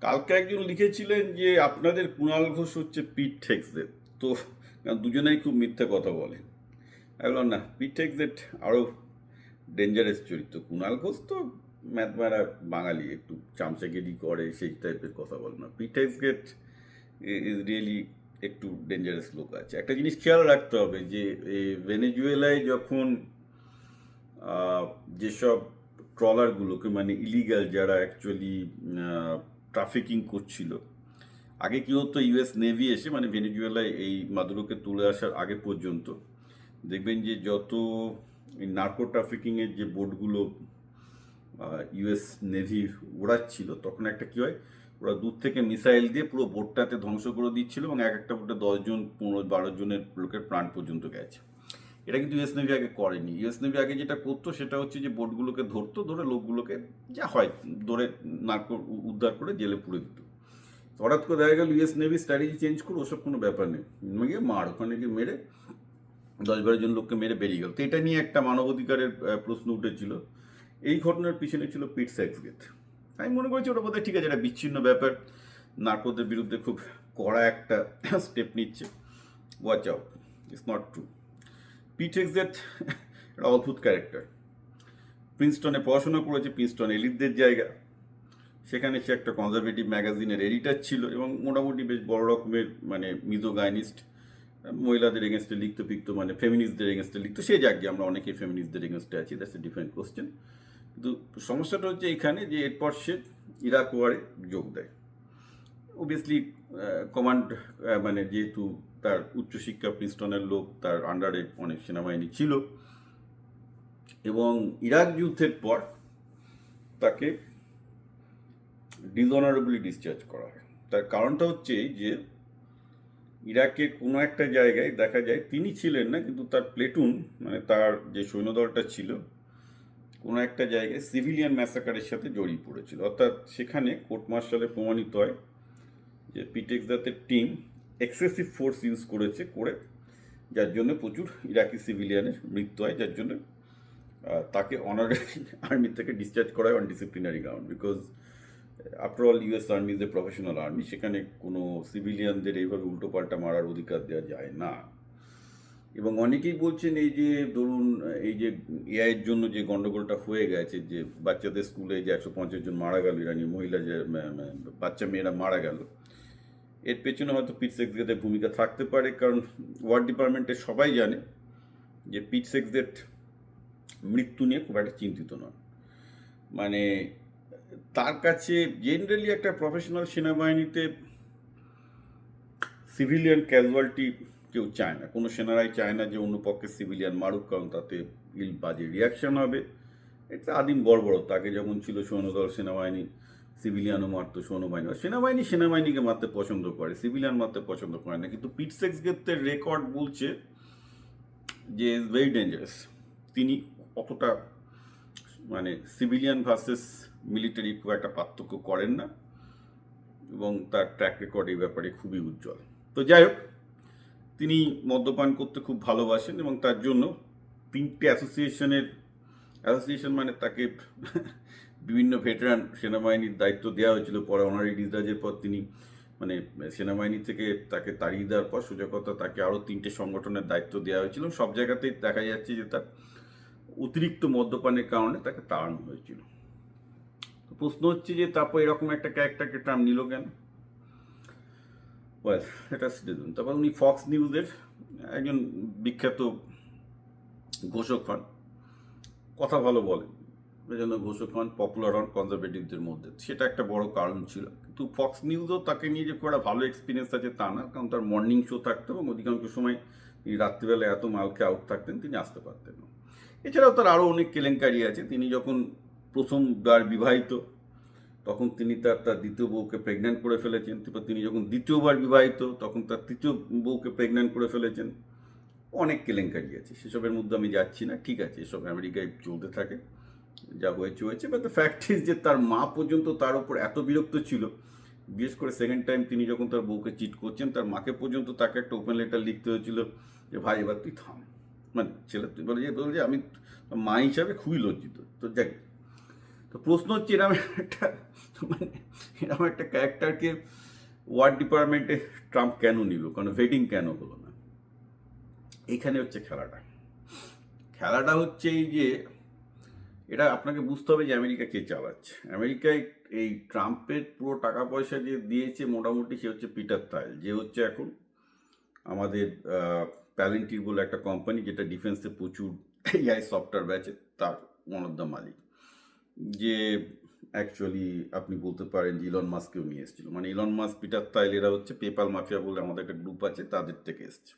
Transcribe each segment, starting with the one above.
কালকে একজন লিখেছিলেন যে আপনাদের কুণাল ঘোষ হচ্ছে পিট হেগসেট। তো দুজনেই খুব মিথ্যে কথা বলে। আমি বললাম না, পিট হেগসেট আরও ডেঞ্জারাস চরিত্র। কুণাল ঘোষ তো ম্যাথমারা বাঙালি, একটু চামচাগিরি করে, সেই টাইপের কথা বলে না। পিট হেগসেট ইজ রিয়েলি একটু ডেঞ্জারাস লোক আছে। একটা জিনিস খেয়াল রাখতে হবে যে ভেনেজুয়েলায় যখন যেসব ট্রলারগুলোকে, মানে ইলিগাল যারা অ্যাকচুয়ালি ট্রাফিকিং করছিল, আগে কি হতো, ইউএস নেভি এসে মানে ভেনেজুয়েলায় এই মাদুরোকে তুলে আসার আগে পর্যন্ত দেখবেন যে যত নার্কো ট্রাফিকিংয়ের যে বোটগুলো ইউএস নেভি ওড়াচ্ছিল, তখন একটা কী হয়, ওরা দূর থেকে মিসাইল দিয়ে পুরো বোটটাতে ধ্বংস করে দিচ্ছিল এবং এক একটা বোটে 10 জন 15-12 জনের লোকের প্রাণ পর্যন্ত গেছে। এটা কিন্তু ইউএস নেভি আগে করেনি। ইউএস নেভি আগে যেটা করতো সেটা হচ্ছে যে বোটগুলোকে ধরতো, ধরে লোকগুলোকে যা হয় ধরে নার্কো উদ্ধার করে জেলে পুরে দিত। হঠাৎ করে দেখা গেল ইউএস নেভি স্ট্র্যাটেজি চেঞ্জ করে ওসব কোনো ব্যাপার নেই, গিয়ে মার, ওখানে গিয়ে মেরে 10-12 জন লোককে মেরে বেরিয়ে গেল। তো এটা নিয়ে একটা মানবাধিকারের প্রশ্ন উঠেছিল। এই ঘটনার পিছনে ছিল পিট হেগসেট। আমি মনে করছি ওটা বোধহয় ঠিক আছে, এটা বিচ্ছিন্ন ব্যাপার, নার্কোদের বিরুদ্ধে খুব কড়া একটা স্টেপ নিচ্ছে, watch out, it's not true. Pete Hegseth একটা অদ্ভুত ক্যারেক্টার। প্রিন্সটনে পড়াশোনা করেছে, প্রিন্সটন এলিটদের জায়গা। সেখানে সে একটা কনজারভেটিভ ম্যাগাজিনের এডিটার ছিল এবং মোটামুটি বেশ বড় রকমের মানে মিজোগাইনিস্ট, মহিলাদের এগেনস্টে লিখতে ফিখতো, মানে ফেমিনিস্টদের এগেনস্টে লিখতো। সে যাক গিয়ে, আমরা অনেকেই ফেমিনিস্টদের এগেনস্টে আছি, দ্যাটস এ ডিফারেন্ট কোশ্চেন। কিন্তু সমস্যাটা হচ্ছে এখানে যে এরপর সে ইরাক ওয়ারে যোগ দেয়। অবভিয়াসলি কমান্ড, মানে যেহেতু তার উচ্চশিক্ষা, প্রিন্সটনের লোক, তার আন্ডারে অনেক সেনাবাহিনী ছিল, এবং ইরাক যুদ্ধের পর তাকে ডিসঅনারেবলি ডিসচার্জ করা হয়। তার কারণটা হচ্ছে যে ইরাকের কোনো একটা জায়গায় দেখা যায়, তিনি ছিলেন না কিন্তু তার প্লেটুন, মানে তার যে সৈন্যদলটা ছিল, কোনো একটা জায়গায় সিভিলিয়ান ম্যাসাকারের সাথে জড়িয়ে পড়েছিল। অর্থাৎ সেখানে কোর্ট মার্শালে প্রমাণিত হয় যে পিট হেগসেটের টিম এক্সেসিভ ফোর্স ইউজ করেছে, করে যার জন্য প্রচুর ইরাকি সিভিলিয়ানের মৃত্যু হয়, যার জন্য তাকে অনারারি আর্মি থেকে ডিসচার্জ করা হয় on disciplinary ground. Because after all US army is a professional army, সেখানে কোনো সিভিলিয়ানদের এইভাবে উল্টোপাল্টা মারার অধিকার দেওয়া যায় না। এবং অনেকেই বলছেন এই যে ধরুন এই যে এআইয়ের জন্য যে গন্ডগোলটা হয়ে গেছে, যে বাচ্চাদের স্কুলে যে 150 জন মারা গেল, ইরানি মহিলা যে বাচ্চা মেয়েরা মারা গেল, এর পেছনে হয়তো পিট হেগসেটের ভূমিকা থাকতে পারে। কারণ ওয়ার ডিপার্টমেন্টে সবাই জানে যে পিট হেগসেট মৃত্যু নিয়ে খুব একটা চিন্তিত নয়। মানে তার কাছে জেনারেলি একটা প্রফেশনাল সেনাবাহিনীতে সিভিলিয়ান ক্যাজুয়ালিটি কেউ চায় না, কোনো সেনারাই চায় না যে অন্য পক্ষে সিভিলিয়ান মারুক, কারণ তাতে বাজে রিয়াকশন হবে। এটা আদিম বর্বরতা। তাকে যখন ছিল সৈন্যদল, সেনাবাহিনী সিভিলিয়ানও মারতো, সেনাবাহিনী সেনাবাহিনীকে মারতে পছন্দ করে, সিভিলিয়ান মারতে পছন্দ করে না। কিন্তু পিট হেগসেটের রেকর্ড বলছে যে ইজ ভেরি ডেঞ্জারাস। তিনি অতটা মানে সিভিলিয়ান ভার্সেস মিলিটারি খুব একটা পার্থক্য করেন না, এবং তার ট্র্যাক রেকর্ড এই ব্যাপারে খুবই উজ্জ্বল। তো যাই হোক, তিনি মদ্যপান করতে খুব ভালোবাসেন এবং তার জন্য 3টে অ্যাসোসিয়েশন মানে তাকে বিভিন্ন ভেটারান সেনাবাহিনীর দায়িত্ব দেওয়া হয়েছিল। পরে অনারি ডিসচার্জের পর তিনি মানে সেনাবাহিনী থেকে তাকে তাড়িয়ে দেওয়ার পর সোজা কথা তাকে আরও 3টে সংগঠনের দায়িত্ব দেওয়া হয়েছিল। সব জায়গাতেই দেখা যাচ্ছে যে তার অতিরিক্ত মদ্যপানের কারণে তাকে তাড়ানো হয়েছিল। তো প্রশ্ন হচ্ছে যে তারপর এরকম একটা ক্যারেক্টারকে টার্ম নিল কেন? ওয়েল, এটা দেখুন, তারপর উনি ফক্স নিউজের একজন বিখ্যাত ঘোষক হন, কথা ভালো বলেন, এই জন্য ঘোষক হন, পপুলার হন কনজারভেটিভদের মধ্যে। সেটা একটা বড় কারণ ছিল। কিন্তু ফক্স নিউজও তাকে নিয়ে যে খুব একটা ভালো এক্সপিরিয়েন্স আছে তা না, কারণ তার মর্নিং শো থাকতো এবং অধিকাংশ সময় তিনি রাত্রিবেলা এত মালকে আউট থাকতেন, তিনি আসতে পারতেন না। এছাড়াও তার আরও অনেক কেলেঙ্কারি আছে। তিনি যখন প্রথমবার বিবাহিত, তখন তিনি তার দ্বিতীয় বউকে প্রেগন্যান্ট করে ফেলেছেন। তারপর তিনি যখন দ্বিতীয়বার বিবাহিত, তখন তার তৃতীয় বউকে প্রেগন্যান্ট করে ফেলেছেন। অনেক কেলেঙ্কারি আছে, সেসবের মধ্যে আমি যাচ্ছি না। ঠিক আছে, এসব আমেরিকায় চলতে থাকে, যা হয়েছে হয়েছে। বাট দ্য ফ্যাক্ট ইজ যে তার মা পর্যন্ত তার উপর এত বিরক্ত ছিল, বিশেষ করে সেকেন্ড টাইম তিনি যখন তার বউকে চিট করছেন, তার মাকে পর্যন্ত তাকে একটা ওপেন লেটার লিখতে হয়েছিল যে ভাই এবার তুই থাম, মানে ছেলে তুই বলে যে আমি মা হিসাবে খুবই লজ্জিত। তো যাই, তো প্রশ্ন হচ্ছে এরকম একটা মানে এরকম একটা ক্যারেক্টারকে ওয়ার ডিপার্টমেন্টে ট্রাম্প কেন নিল, কারণ ভেটিং কেন হলো না? এইখানে হচ্ছে খেলাটা। খেলাটা হচ্ছে এই যে এটা আপনাকে বুঝতে হবে যে আমেরিকা কে চালাচ্ছে। আমেরিকায় এই ট্রাম্পের পুরো টাকা পয়সা যে দিয়েছে মোটামুটি সে হচ্ছে পিটার থাইল, যে হচ্ছে এখন আমাদের প্যালেন্টির বলে একটা কোম্পানি যেটা ডিফেন্সে প্রচুর এআই সফটওয়্যার বেচে, তার ওয়ান অফ দ্য মালিক, যে অ্যাকচুয়ালি আপনি বলতে পারেন যে ইলন মাস্ককেও নিয়ে এসেছিল। মানে ইলন মাস্ক, পিটার থাইল এরা হচ্ছে পেপাল মাফিয়া বলে আমাদের একটা গ্রুপ আছে, তাদের থেকে এসছে।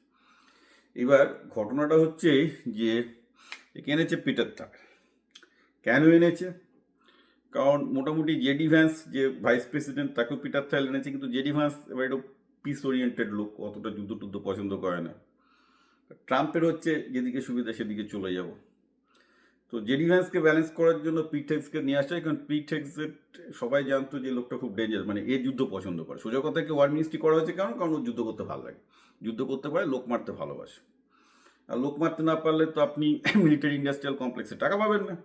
এবার ঘটনাটা হচ্ছে যে একে এনেছে পিটার থাইল। কেন এনেছে? কারণ মোটামুটি জেডি ভ্যান্স যে ভাইস প্রেসিডেন্ট, তাকেও পিটার থাইল এনেছে, কিন্তু জেডি ভ্যান্স এবার একটু পিস ওরিয়েন্টেড লোক, অতটা যুদ্ধ টুদ্ধ পছন্দ করে না। ট্রাম্পের হচ্ছে যেদিকে সুবিধা সেদিকে চলে যাব। তো জেডি ভ্যান্সকে ব্যালেন্স করার জন্য পিট হেগসকে নিয়ে আসা, কারণ পিট হেগসের সবাই জানতো যে লোকটা খুব ডেঞ্জার, মানে এ যুদ্ধ পছন্দ করে। সোজা কথাকে ওয়ার মিনিস্ট্রি করা হয়েছে কারণ কারণ ও যুদ্ধ করতে ভালো লাগে, যুদ্ধ করতে পারে, লোক মারতে ভালোবাসে। আর লোক মারতে না পারলে তো আপনি মিলিটারি ইন্ডাস্ট্রিয়াল কমপ্লেক্সে টাকা পাবেন না,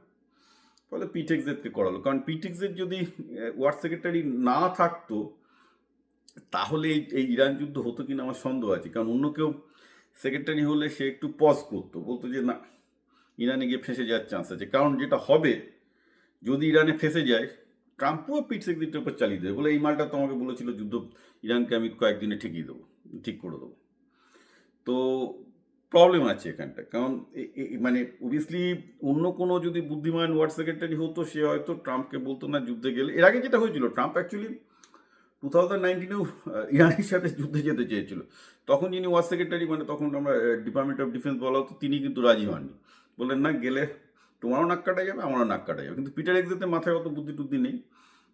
ফলে পিট হেগসেটকে করালো। কারণ পিট হেগসেট যদি ওয়ার সেক্রেটারি না থাকতো তাহলে এই ইরান যুদ্ধ হতো কিনা আমার সন্দেহ আছে। কারণ অন্য কেউ সেক্রেটারি হলে সে একটু পজ করতো, বলতো যে না, ইরানে গিয়ে ফেঁসে যাওয়ার চান্স আছে। কারণ যেটা হবে, যদি ইরানে ফেঁসে যায়, ট্রাম্পও পিট হেগসেটের উপর চালিয়ে দেবে, বলে এই মালটা তোমাকে বলেছিল যুদ্ধ, ইরানকে আমি কয়েকদিনে ঠিকিয়ে দেবো, ঠিক করে দেবো। তো প্রবলেম আছে এখানটা। কারণ মানে অবভিয়াসলি অন্য কোনো যদি বুদ্ধিমান ওয়ার সেক্রেটারি হতো, সে হয়তো ট্রাম্পকে বলতো না যুদ্ধে গেলে। এর আগে যেটা হয়েছিল, ট্রাম্প অ্যাকচুয়ালি 2019-এও ইরানের সাথে যুদ্ধে যেতে চেয়েছিল। তখন যিনি ওয়ার সেক্রেটারি, মানে তখন আমরা ডিপার্টমেন্ট অফ ডিফেন্স বলা হতো, তিনি কিন্তু রাজি হননি, বললেন না, গেলে তোমারও নাক কাটা যাবে, আমারও নাক কাটা যাবে। কিন্তু পিটার হেগসেটের মাথায় অত বুদ্ধি টুদ্ধি নেই,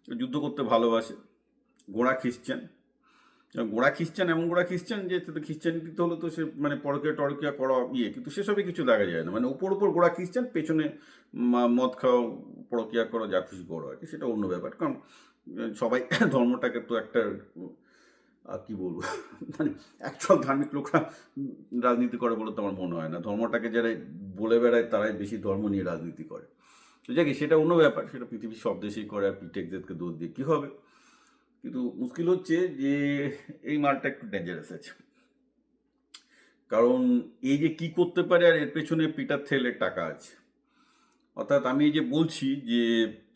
যুদ্ধ করতে ভালোবাসে, গোড়া খ্রিস্টান। গোড়া খ্রিস্টান, এমন গোড়া খ্রিস্টান যে খ্রিস্টানিটিতে হলে তো সে মানে পরকিয়া টরকিয়া করা কিন্তু সেসবে কিছু দেখা যায় না। মানে উপর গোড়া খ্রিস্টান, পেছনে মদ খাওয়া, পরকিয়া করা, যা খুশি করা আর কি, সেটা অন্য ব্যাপার। কারণ সবাই ধর্মটাকে তো একটা কি বলবো, মানে অ্যাকচুয়াল ধার্মিক লোকরা রাজনীতি করে বলে তো আমার মনে হয় না। ধর্মটাকে যারা বলে বেড়ায় তারাই বেশি ধর্ম নিয়ে রাজনীতি করে। তো যাক, সেটা অন্য ব্যাপার, সেটা পৃথিবীর সব দেশেই করে। আর পিট হেগসেটকে দোষ দিয়ে কী হবে? কিন্তু মুশকিল হচ্ছে যে এই মালটা একটু ডেঞ্জারাস আছে। কারণ এই যে কি করতে পারে, আর এর পেছনে পিটার থেলের টাকা আছে। অর্থাৎ আমি এই যে বলছি যে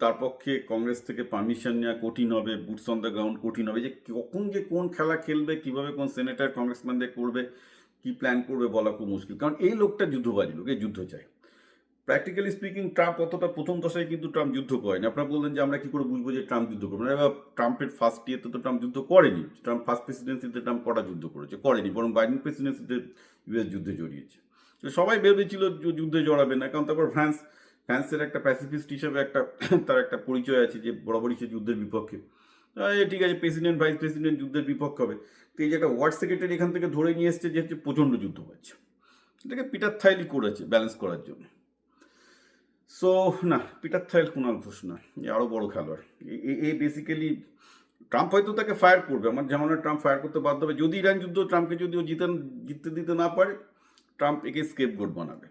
তার পক্ষে কংগ্রেস থেকে পারমিশন নেওয়া কঠিন হবে, বুটস অন দ্য গ্রাউন্ড কঠিন হবে, যে কখন যে কোন খেলা খেলবে, কিভাবে কোন সেনেটার কংগ্রেসম্যানদের করবে, কি প্ল্যান করবে বলা খুব মুশকিল। কারণ এই লোকটা যুদ্ধবাজি লোক, এই যুদ্ধ চায়। প্র্যাকটিক্যালি স্পিকিং ট্রাম্প অতটা প্রথম দশায় কিন্তু ট্রাম্প যুদ্ধ করেনি। আপনারা বললেন যে আমরা কি করে বুঝবো যে ট্রাম্প যুদ্ধ করবে না? এবার ট্রাম্পের ফার্স্ট ইয়েতে তো ট্রাম্প যুদ্ধ করেনি। ট্রাম্প ফার্স্ট প্রেসিডেন্সিতে ট্রাম্প কটা যুদ্ধ করেছে? করেনি। বরং বাইডেন প্রেসিডেন্সিতে ইউএস যুদ্ধে জড়িয়েছে। তো সবাই ভেবেছিল যুদ্ধে জড়াবে না, কারণ তারপর ফ্রান্সের একটা প্যাসিফিস্ট হিসেবে একটা তার একটা পরিচয় আছে যে বরাবরই সে যুদ্ধের বিপক্ষে। ঠিক আছে, প্রেসিডেন্ট ভাইস প্রেসিডেন্ট যুদ্ধের বিপক্ষে হবে। তো এই যে একটা ওয়ার সেক্রেটারি এখান থেকে ধরে নিয়ে এসছে যে হচ্ছে প্রচণ্ড যুদ্ধ হচ্ছে, এটাকে পিটার থাইলই করেছে ব্যালেন্স করার জন্য। সো না, পিটার থাইল কুণাল ঘোষ না, এ আরও বড় খেলোয়াড়। এ বেসিক্যালি ট্রাম্প হয়তো তাকে ফায়ার করবে, আমার জামানা ট্রাম্প ফায়ার করতে বাধ্য হবে। যদি ইরান যুদ্ধ ট্রাম্পকে যদি ও জিততে দিতে না পারে, ট্রাম্প একে স্কেপগোট বানাবে।